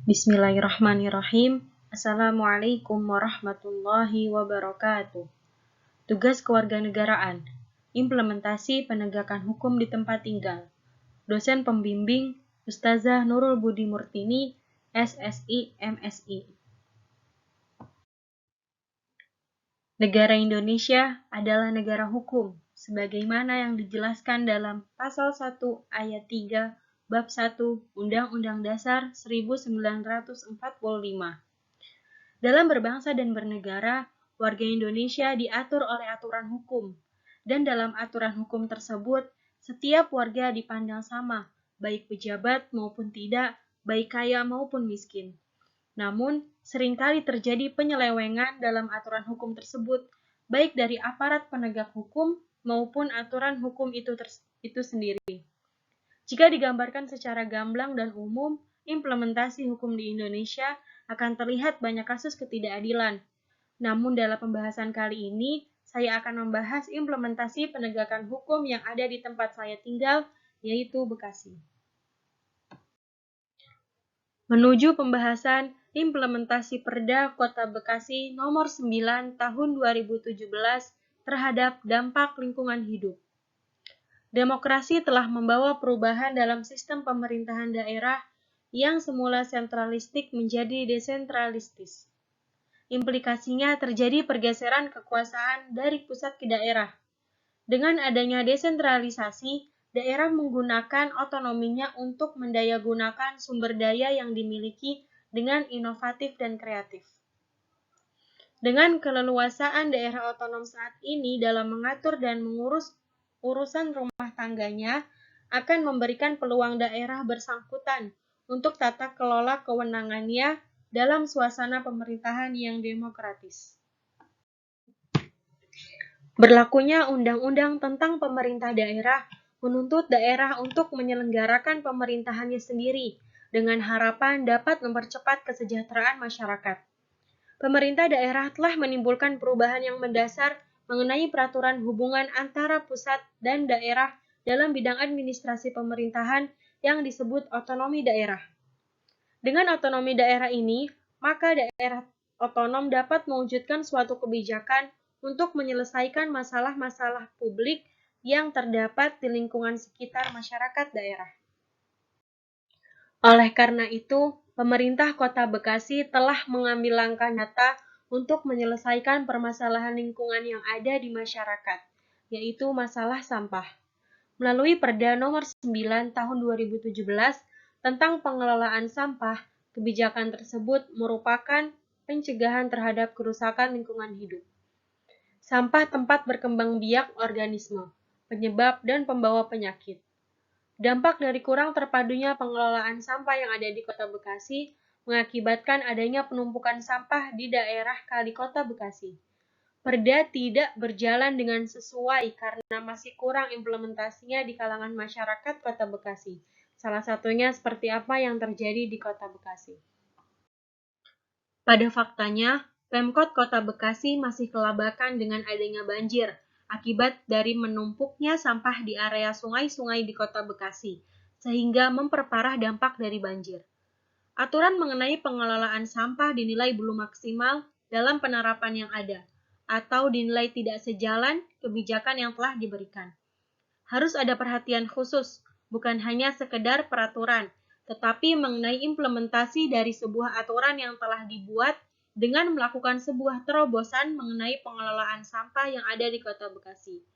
Bismillahirrahmanirrahim. Assalamualaikum warahmatullahi wabarakatuh. Tugas kewarganegaraan, implementasi penegakan hukum di tempat tinggal. Dosen pembimbing, Ustazah Nurul Budi Murtini, SSI, MSI. Negara Indonesia adalah negara hukum, sebagaimana yang dijelaskan dalam Pasal 1 Ayat 3 Bab 1 Undang-Undang Dasar 1945. Dalam berbangsa dan bernegara, warga Indonesia diatur oleh aturan hukum, dan dalam aturan hukum tersebut, setiap warga dipandang sama, baik pejabat maupun tidak, baik kaya maupun miskin. Namun, seringkali terjadi penyelewengan dalam aturan hukum tersebut, baik dari aparat penegak hukum maupun aturan hukum itu sendiri. Jika digambarkan secara gamblang dan umum, implementasi hukum di Indonesia akan terlihat banyak kasus ketidakadilan. Namun dalam pembahasan kali ini, saya akan membahas implementasi penegakan hukum yang ada di tempat saya tinggal, yaitu Bekasi. Menuju pembahasan implementasi Perda Kota Bekasi Nomor 9 Tahun 2017 terhadap dampak lingkungan hidup. Demokrasi telah membawa perubahan dalam sistem pemerintahan daerah yang semula sentralistik menjadi desentralistis. Implikasinya terjadi pergeseran kekuasaan dari pusat ke daerah. Dengan adanya desentralisasi, daerah menggunakan otonominya untuk mendayagunakan sumber daya yang dimiliki dengan inovatif dan kreatif. Dengan keleluasaan daerah otonom saat ini dalam mengatur dan mengurus urusan rumah tangganya, akan memberikan peluang daerah bersangkutan untuk tata kelola kewenangannya dalam suasana pemerintahan yang demokratis. Berlakunya undang-undang tentang pemerintah daerah menuntut daerah untuk menyelenggarakan pemerintahannya sendiri dengan harapan dapat mempercepat kesejahteraan masyarakat. Pemerintah daerah telah menimbulkan perubahan yang mendasar mengenai peraturan hubungan antara pusat dan daerah dalam bidang administrasi pemerintahan yang disebut otonomi daerah. Dengan otonomi daerah ini, maka daerah otonom dapat mewujudkan suatu kebijakan untuk menyelesaikan masalah-masalah publik yang terdapat di lingkungan sekitar masyarakat daerah. Oleh karena itu, pemerintah Kota Bekasi telah mengambil langkah nyata untuk menyelesaikan permasalahan lingkungan yang ada di masyarakat, yaitu masalah sampah. Melalui Perda Nomor 9 Tahun 2017 tentang pengelolaan sampah, kebijakan tersebut merupakan pencegahan terhadap kerusakan lingkungan hidup. Sampah tempat berkembang biak organisme, penyebab dan pembawa penyakit. Dampak dari kurang terpadunya pengelolaan sampah yang ada di Kota Bekasi mengakibatkan adanya penumpukan sampah di daerah kali Kota Bekasi. Perda tidak berjalan dengan sesuai karena masih kurang implementasinya di kalangan masyarakat Kota Bekasi. Salah satunya seperti apa yang terjadi di Kota Bekasi. Pada faktanya, Pemkot Kota Bekasi masih kelabakan dengan adanya banjir akibat dari menumpuknya sampah di area sungai-sungai di Kota Bekasi, sehingga memperparah dampak dari banjir. Aturan mengenai pengelolaan sampah dinilai belum maksimal dalam penerapan yang ada, atau dinilai tidak sejalan kebijakan yang telah diberikan. Harus ada perhatian khusus, bukan hanya sekedar peraturan, tetapi mengenai implementasi dari sebuah aturan yang telah dibuat dengan melakukan sebuah terobosan mengenai pengelolaan sampah yang ada di Kota Bekasi.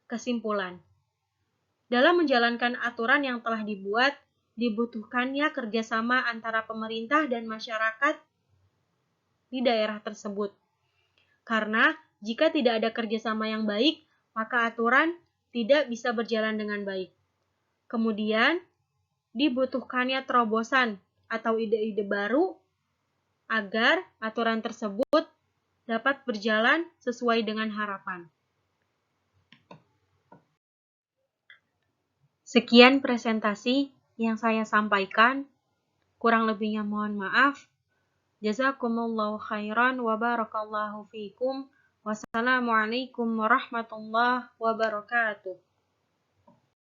Kesimpulan, dalam menjalankan aturan yang telah dibuat, dibutuhkannya kerjasama antara pemerintah dan masyarakat di daerah tersebut. Karena jika tidak ada kerjasama yang baik, maka aturan tidak bisa berjalan dengan baik. Kemudian, dibutuhkannya terobosan atau ide-ide baru agar aturan tersebut dapat berjalan sesuai dengan harapan. Sekian presentasi yang saya sampaikan, kurang lebihnya mohon maaf. Jazakumullahu khairan wa barakallahu fiikum. Wassalamualaikum warahmatullahi wabarakatuh.